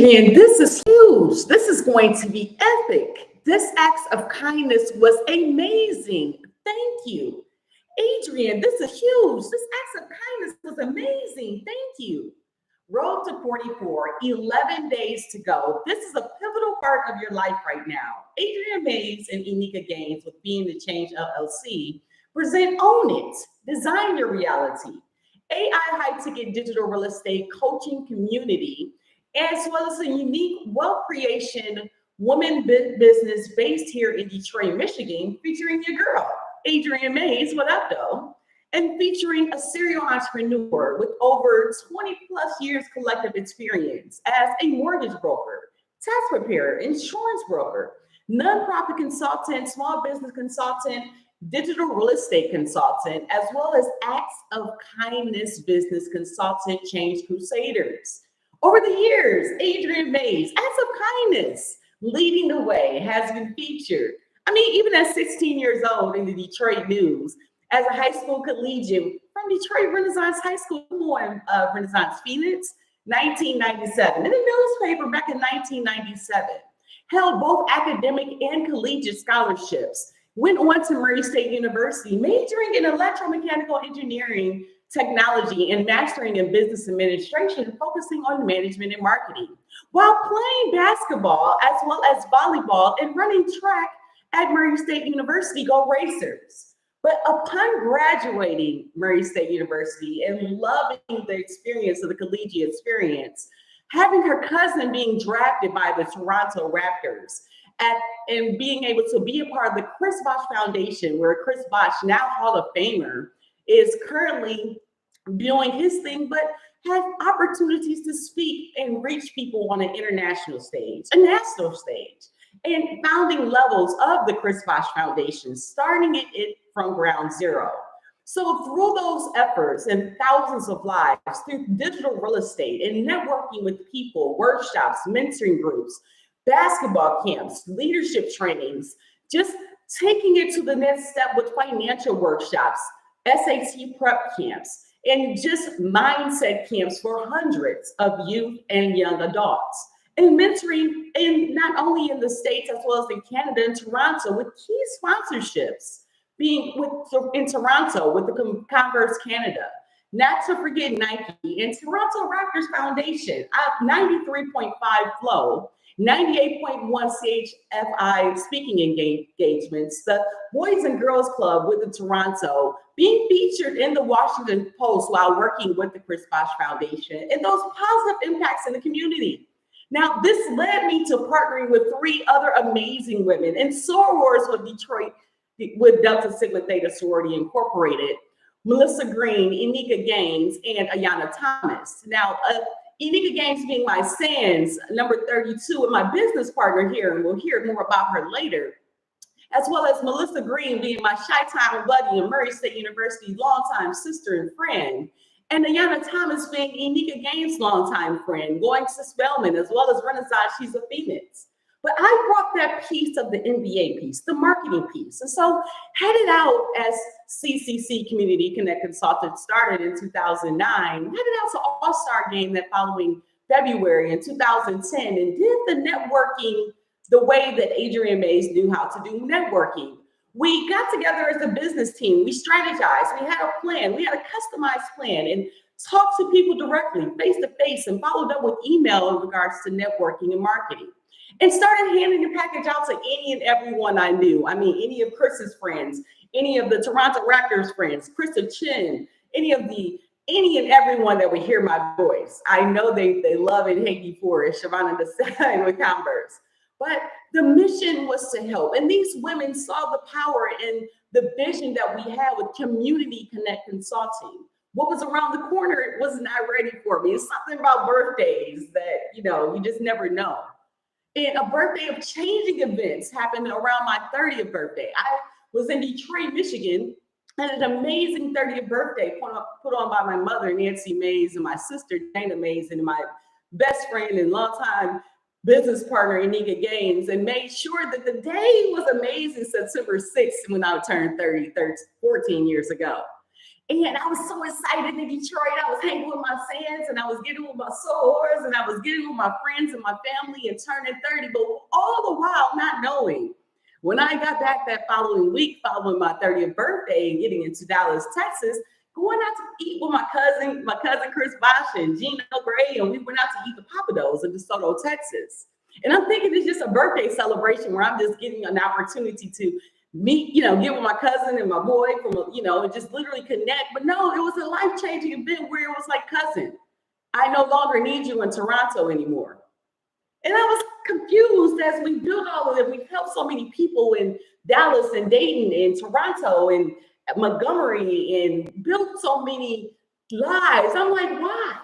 Adriane, this is huge. This is going to be epic. This act of kindness was amazing. Thank you. Adriane, this is huge. This act of kindness was amazing. Thank you. Road to 44, 11 days to go. This is a pivotal part of your life right now. Adriane Mayes and Enyka Gaines with Being the Change LLC present Own It, Design Your Reality, AI high-ticket digital real estate coaching community, as well as a unique wealth creation woman business based here in Detroit, Michigan, featuring your girl, Adriane Mayes, what up though? And featuring a serial entrepreneur with over 20 plus years collective experience as a mortgage broker, tax preparer, insurance broker, nonprofit consultant, small business consultant, digital real estate consultant, as well as acts of kindness business consultant, change crusaders. Over the years, Adriane Mayes, acts of kindness, leading the way, has been featured. I mean, even at 16 years old in the Detroit News, as a high school collegiate from Detroit Renaissance High School in Renaissance Phoenix, 1997. In the newspaper back in 1997. Held both academic and collegiate scholarships. Went on to Murray State University, majoring in electromechanical engineering, technology, and mastering in business administration, focusing on management and marketing. While playing basketball as well as volleyball and running track at Murray State University, Go Racers. But upon graduating Murray State University and loving the experience of the collegiate experience, having her cousin being drafted by the Toronto Raptors, and being able to be a part of the Bosh Foundation, where Chris Bosh, now Hall of Famer, is currently doing his thing, but has opportunities to speak and reach people on an international stage, a national stage, and founding levels of the Bosh Foundation, starting it from ground zero. So through those efforts and thousands of lives, through digital real estate and networking with people, workshops, mentoring groups, basketball camps, leadership trainings, just taking it to the next step with financial workshops, SAT prep camps, and just mindset camps for hundreds of youth and young adults. And mentoring not only in the States as well as in Canada and Toronto with key sponsorships, being in Toronto with the Converse Canada, not to forget Nike and Toronto Raptors Foundation, 93.5 Flow, 98.1 CHFI speaking engagements, the Boys and Girls Club with the Toronto, being featured in the Washington Post while working with the Bosh Foundation, and those positive impacts in the community. Now, this led me to partnering with 3 other amazing women and sorors with Detroit, with Delta Sigma Theta Sorority Incorporated, Melissa Green, Enyka Gaines, and Ayana Thomas. Now, Enyka Gaines being my SANS, number 32, and my business partner here, and we'll hear more about her later, as well as Melissa Green being my Chi-Town buddy and Murray State University's longtime sister and friend, and Ayana Thomas being Enyka Gaines' longtime friend, going to Spelman, as well as Renaissance, she's a Phoenix. But I brought that piece of the MBA piece, the marketing piece. And so headed out as CCC Community Connect Consultant, started in 2009, headed out to All-Star Game that following February in 2010, and did the networking the way that Adriane Mayes knew how to do networking. We got together as a business team. We strategized. We had a plan. We had a customized plan and talked to people directly, face to face, and followed up with email in regards to networking and marketing. And started handing the package out to any and everyone I knew. I mean, any of Chris's friends, any of the Toronto Raptors friends, Krista Chin, any and everyone that would hear my voice. I know they love and hate me for it, Shavana Desai with Converse. But the mission was to help. And these women saw the power in the vision that we had with Community Connect Consulting. What was around the corner was not ready for me. It's something about birthdays that, you just never know. And a birthday of changing events happened around my 30th birthday. I was in Detroit, Michigan, and an amazing 30th birthday put on by my mother, Nancy Mayes, and my sister, Dana Mayes, and my best friend and longtime business partner, Enyka Gaines, and made sure that the day was amazing September 6th when I turned 14 years ago. And I was so excited in Detroit. I was hanging with my fans, and I was getting with my sorors, and I was getting with my friends and my family and turning 30, but all the while not knowing. When I got back that following week, following my 30th birthday and getting into Dallas, Texas, going out to eat with my cousin Chris Bosh and Gino Gray, and we went out to eat the Papados in DeSoto, Texas. And I'm thinking it's just a birthday celebration where I'm just getting an opportunity to meet, get with my cousin and my boy and just literally connect. But no, it was a life-changing event where it was like, cousin, I no longer need you in Toronto anymore. And I was confused as we built all of it. We've helped so many people in Dallas and Dayton and Toronto and Montgomery and built so many lives. I'm like, why?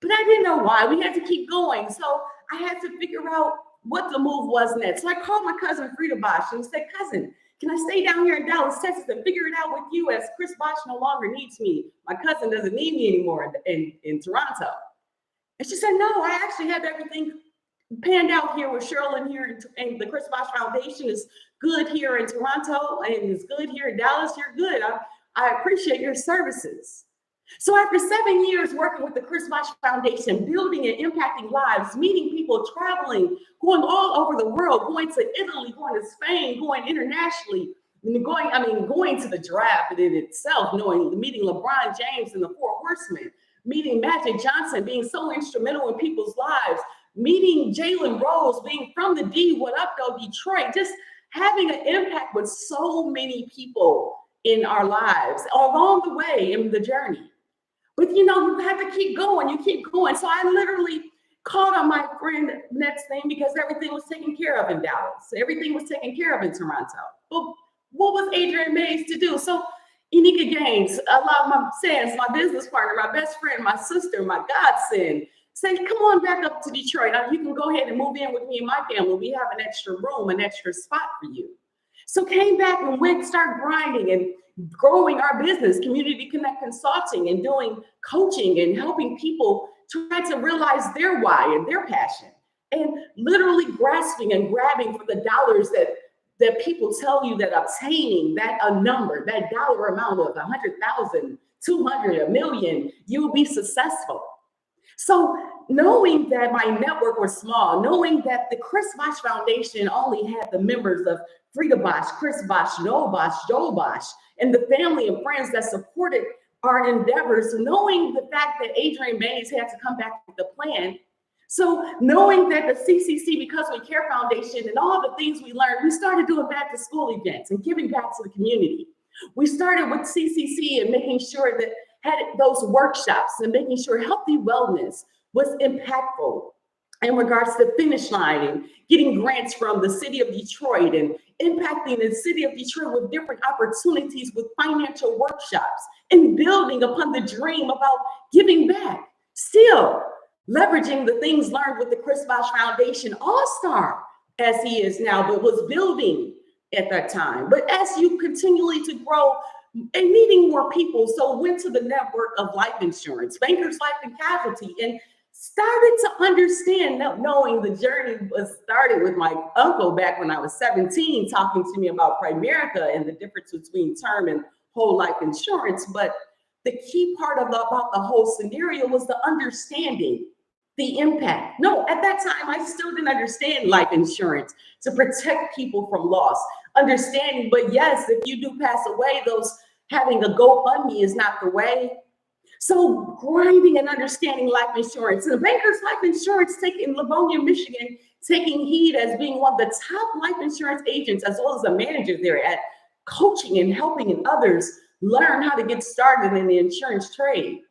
But I didn't know why. We had to keep going. So I had to figure out what the move was next. So I called my cousin Frida Bosh and said, cousin, can I stay down here in Dallas, Texas and figure it out with you as Chris Bosh no longer needs me? My cousin doesn't need me anymore in Toronto. And she said, no, I actually have everything panned out here with Cheryl here, and the Chris Bosh Foundation is good here in Toronto and is good here in Dallas. You're good. I appreciate your services. So after 7 years working with the Chris Bosh Foundation, building and impacting lives, meeting people, traveling, going all over the world, going to Italy, going to Spain, going internationally, going to the draft in itself, meeting LeBron James and the Four Horsemen, meeting Magic Johnson, being so instrumental in people's lives, meeting Jalen Rose, being from the D, what up though, Detroit, just having an impact with so many people in our lives along the way in the journey. But you have to keep going, you keep going. So I literally called on my friend next thing because everything was taken care of in Dallas. Everything was taken care of in Toronto. But what was Adriane Mayes to do? So Enyka Gaines, a lot of my fans, my business partner, my best friend, my sister, my godsend, say, come on back up to Detroit. You can go ahead and move in with me and my family. We have an extra room, an extra spot for you. So came back and start grinding and growing our business, Community Connect Consulting, and doing coaching and helping people try to realize their why and their passion, and literally grasping and grabbing for the dollars that people tell you that obtaining a number, that dollar amount of 100,000, 200, $1 million, you will be successful. So knowing that my network was small, knowing that the Chris Bosh Foundation only had the members of Frida Bosh, Chris Bosh, Noah Bosh, Joel Bosh, and the family and friends that supported our endeavors, knowing the fact that Adriane Mayes had to come back with the plan. So knowing that the CCC, Because We Care Foundation, and all the things we learned, we started doing back to school events and giving back to the community. We started with CCC and making sure that had those workshops and making sure healthy wellness was impactful in regards to Finish Line and getting grants from the city of Detroit and impacting the city of Detroit with different opportunities with financial workshops and building upon the dream about giving back. Still leveraging the things learned with the Chris Bosh Foundation, all-star as he is now, but was building at that time. But as you continually to grow and meeting more people, so went to the network of life insurance, Bankers Life and Casualty, and started to understand, knowing the journey was started with my uncle back when I was 17, talking to me about Primerica and the difference between term and whole life insurance. But the key part about the whole scenario was the understanding the impact. No, at that time, I still didn't understand life insurance to protect people from loss. Understanding, but yes, if you do pass away, having a GoFundMe is not the way. So grinding and understanding life insurance. And the Bankers Life Insurance in Livonia, Michigan, taking heed as being one of the top life insurance agents, as well as a manager there at coaching and helping others learn how to get started in the insurance trade.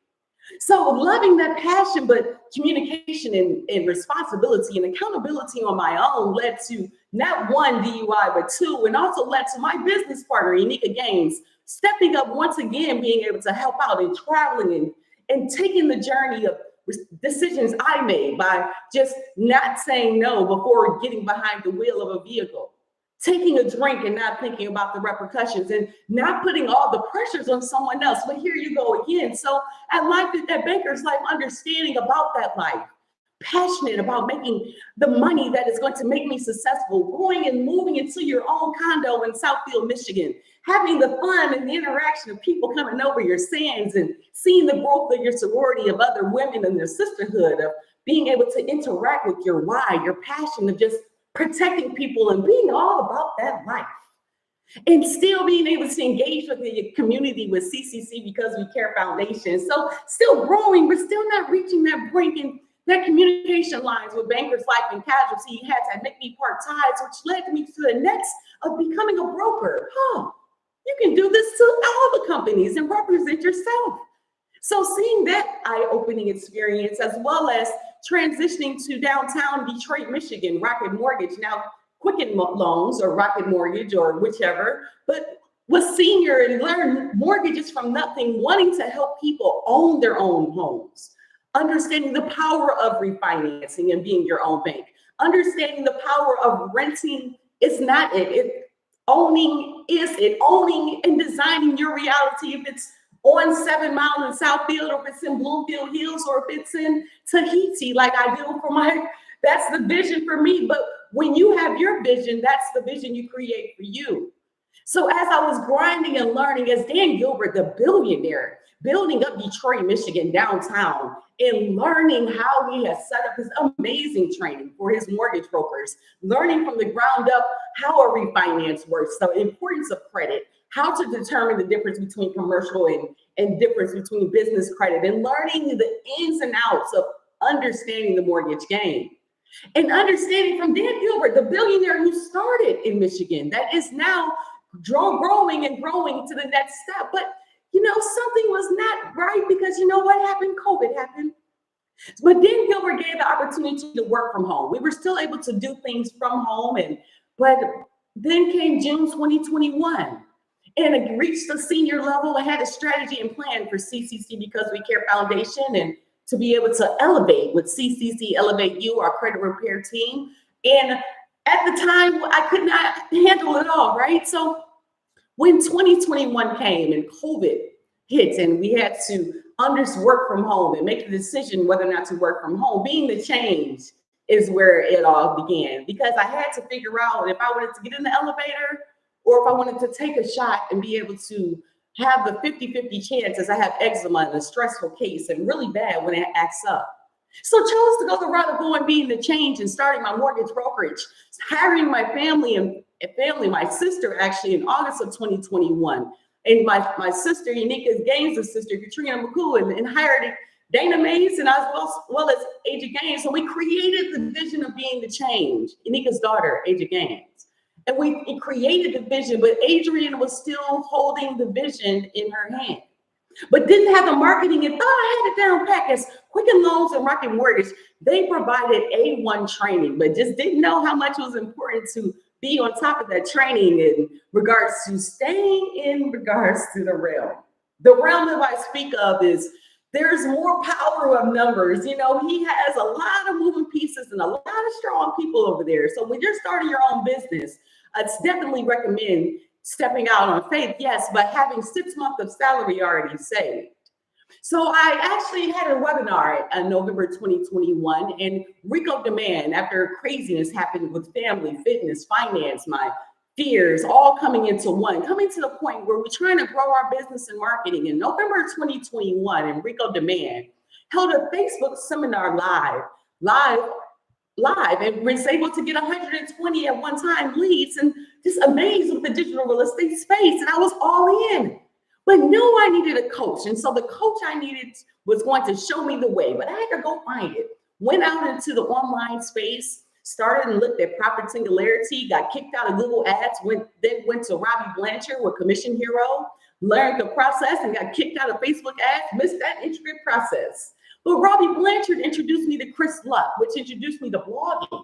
So loving that passion, but communication and responsibility and accountability on my own led to not one DUI, but two, and also led to my business partner, Enyka Gaines, stepping up once again, being able to help out and traveling and taking the journey of decisions I made by just not saying no before getting behind the wheel of a vehicle, taking a drink and not thinking about the repercussions and not putting all the pressures on someone else. But here you go again. So at Bankers Life, understanding about that life, passionate about making the money that is going to make me successful, going and moving into your own condo in Southfield, Michigan, having the fun and the interaction of people coming over your sands and seeing the growth of your sorority, of other women and their sisterhood, of being able to interact with your why, your passion of just protecting people and being all about that life. And still being able to engage with the community with CCC Because We Care Foundation. So still growing, but still not reaching that brink, and that communication lines with Bankers Life and Casualty had to make me part ties, which led me to the next of becoming a broker. You can do this to all the companies and represent yourself. So seeing that eye-opening experience, as well as transitioning to downtown Detroit, Michigan, Rocket Mortgage, now Quicken Loans or Rocket Mortgage or whichever, but was senior and learned mortgages from nothing, wanting to help people own their own homes, understanding the power of refinancing and being your own bank, understanding the power of renting is not owning is it, owning and designing your reality, if it's on 7 Mile in Southfield, or if it's in Bloomfield Hills, or if it's in Tahiti, like I do for that's the vision for me. But when you have your vision, that's the vision you create for you. So as I was grinding and learning, as Dan Gilbert, the billionaire, building up Detroit, Michigan, downtown, and learning how he has set up his amazing training for his mortgage brokers, learning from the ground up how a refinance works, the importance of credit, how to determine the difference between commercial and difference between business credit, and learning the ins and outs of understanding the mortgage game. And understanding from Dan Gilbert, the billionaire who started in Michigan, that is now growing and growing to the next step. But something was not right, because what happened? COVID happened. But Dan Gilbert gave the opportunity to work from home. We were still able to do things from home, but then came June 2021. And it reached the senior level. I had a strategy and plan for CCC Because We Care Foundation, and to be able to elevate with CCC Elevate You, our credit repair team. And at the time, I could not handle it all, right? So when 2021 came and COVID hit, and we had to work from home and make the decision whether or not to work from home, being the change is where it all began. Because I had to figure out if I wanted to get in the elevator, or if I wanted to take a shot and be able to have the 50-50 chance, as I have eczema and a stressful case and really bad when it acts up. So chose to go the route of going, being the change, and starting my mortgage brokerage, hiring my family, my sister actually in August of 2021. And my sister, Enyka Gaines' sister, Katrina McCoo, and hired Adriane Mayes and as well as Enyka Gaines. So we created the vision of being the change, Enyka's daughter, Enyka Gaines. And we created the vision, but Adriane was still holding the vision in her hand, but didn't have the marketing and thought I had it down pat. As Quicken Loans and Rocket Mortgage, they provided A1 training, but just didn't know how much it was important to be on top of that training in regards to staying in regards to the realm. The realm that I speak of is there's more power of numbers. He has a lot of moving pieces and a lot of strong people over there. So when you're starting your own business, I'd definitely recommend stepping out on faith, yes, but having 6 months of salary already saved. So I actually had a webinar in November 2021, and Rico demand, after craziness happened with family, fitness, finance, my fears, all coming into one, coming to the point where we're trying to grow our business and marketing. In November 2021, Enrico Demand held a Facebook seminar live, and was able to get 120 at one time leads, and just amazed with the digital real estate space. And I was all in, but knew I needed a coach. And so the coach I needed was going to show me the way, but I had to go find it. Went out into the online space, started and looked at Profit Singularity, got kicked out of Google Ads, then went to Robbie Blanchard with Commission Hero, learned the process and got kicked out of Facebook ads, missed that intricate process. But Robbie Blanchard introduced me to Chris Luck, which introduced me to blogging,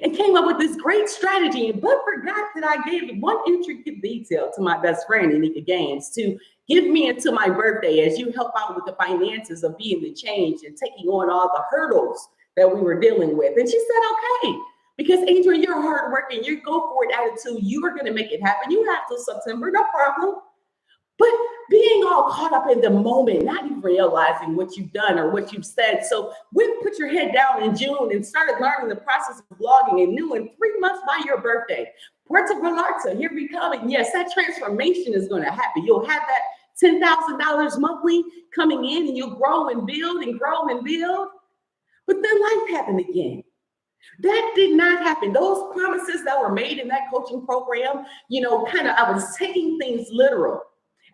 and came up with this great strategy, but forgot that I gave one intricate detail to my best friend, Enyka Gaines, to give me into my birthday as you help out with the finances of being the change and taking on all the hurdles that we were dealing with. And she said, okay, because Adriane, you're hardworking, you go for it attitude, you are going to make it happen. You have till September, no problem. But being all caught up in the moment, not even realizing what you've done or what you've said. So we put your head down in June and started learning the process of blogging, and knew in 3 months by your birthday, Puerto Vallarta, here we come. And yes, that transformation is going to happen. You'll have that $10,000 monthly coming in, and you'll grow and build and grow and build. But then life happened again. That did not happen. Those promises that were made in that coaching program, I was taking things literal.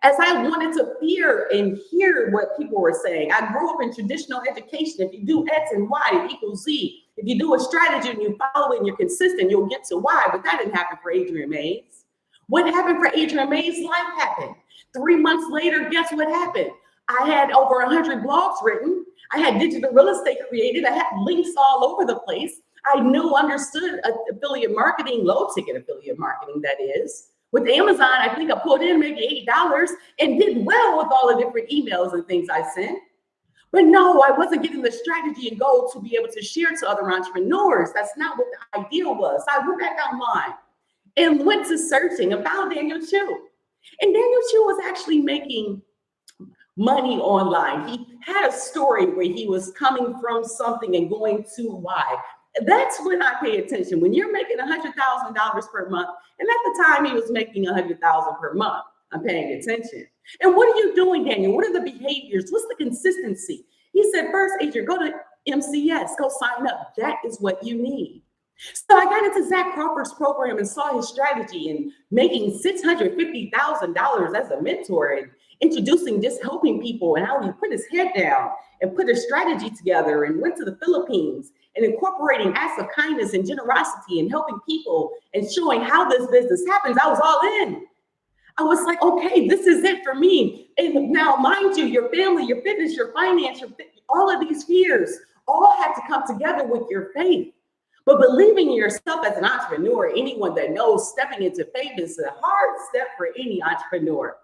As I wanted to fear and hear what people were saying. I grew up in traditional education. If you do X and Y, it equals Z. If you do a strategy and you follow it and you're consistent, you'll get to Y. But that didn't happen for Adriane Mayes. What happened for Adriane Mayes? Life happened. 3 months later, guess what happened? I had over 100 blogs written. I had digital real estate created. I had links all over the place. I understood affiliate marketing, low ticket affiliate marketing, that is. With Amazon, I think I put in maybe $8 and did well with all the different emails and things I sent. But no, I wasn't getting the strategy and goal to be able to share to other entrepreneurs. That's not what the ideal was. So I went back online and went to searching and found Daniel Chou. And Daniel Chou was actually making money online. He had a story where he was coming from something and going to Y. That's when I pay attention. When you're making $100,000 per month, and at the time he was making $100,000 per month, I'm paying attention. And what are you doing, Daniel? What are the behaviors? What's the consistency? He said, first, Adriane, go to MCS, go sign up. That is what you need. So I got into Zach Crawford's program and saw his strategy and making $650,000 as a mentor and introducing, just helping people and how he put his head down and put a strategy together and went to the Philippines and incorporating acts of kindness and generosity and helping people and showing how this business happens. I was all in. I was like, okay, this is it for me. And now, mind you, your family, your fitness, your finance, all of these fears all have to come together with your faith. But believing in yourself as an entrepreneur, anyone that knows stepping into faith is a hard step for any entrepreneur.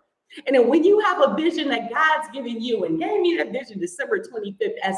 And then when you have a vision that God's given you, and gave me that vision December 25th as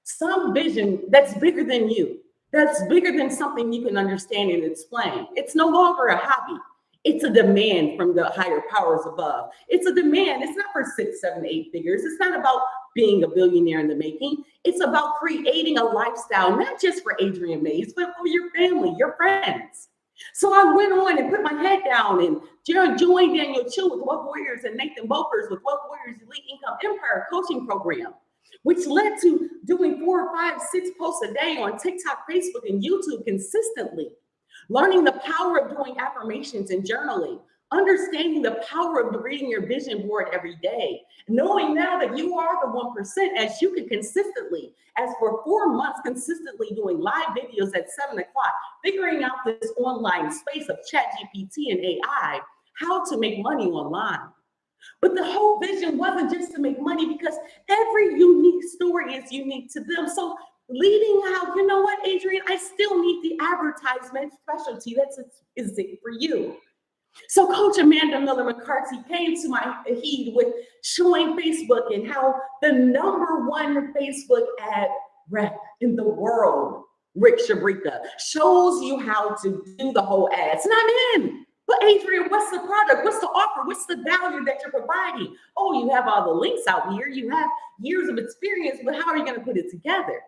some vision that's bigger than you, that's bigger than something you can understand and explain. It's no longer a hobby. It's a demand from the higher powers above. It's a demand. It's not for 6, 7, 8 figures. It's not about being a billionaire in the making. It's about creating a lifestyle, not just for Adriane Mayes, but for your family, your friends. So I went on and put my head down and joined Daniel Chou with Wealth Warriors and Nathan Bokers with Wealth Warriors Elite Income Empire coaching program, which led to doing 4, 5, 6 posts a day on TikTok, Facebook, and YouTube consistently. Learning the power of doing affirmations and journaling, understanding the power of reading your vision board every day, knowing now that you are the 1% as you can consistently, as for 4 months, consistently doing live videos at 7 o'clock, figuring out this online space of Chat GPT and AI, how to make money online. But the whole vision wasn't just to make money, because every unique story is unique to them. So leading out, you know what, Adriane, I still need the advertisement specialty. Is it for you? So Coach Amanda Miller McCarty came to my heed with showing Facebook and how the #1 Facebook ad rep in the world, Rick Shabrika, shows you how to do the whole ads. And I'm in. But Adriane, what's the product? What's the offer? What's the value that you're providing? Oh, you have all the links out here. You have years of experience, but how are you going to put it together?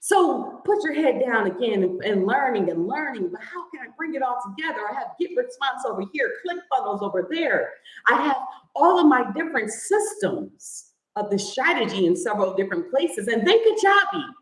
So put your head down again and learning, but how can I bring it all together? I have Get Response over here, ClickFunnels over there. I have all of my different systems of the strategy in several different places. And then Kajabi,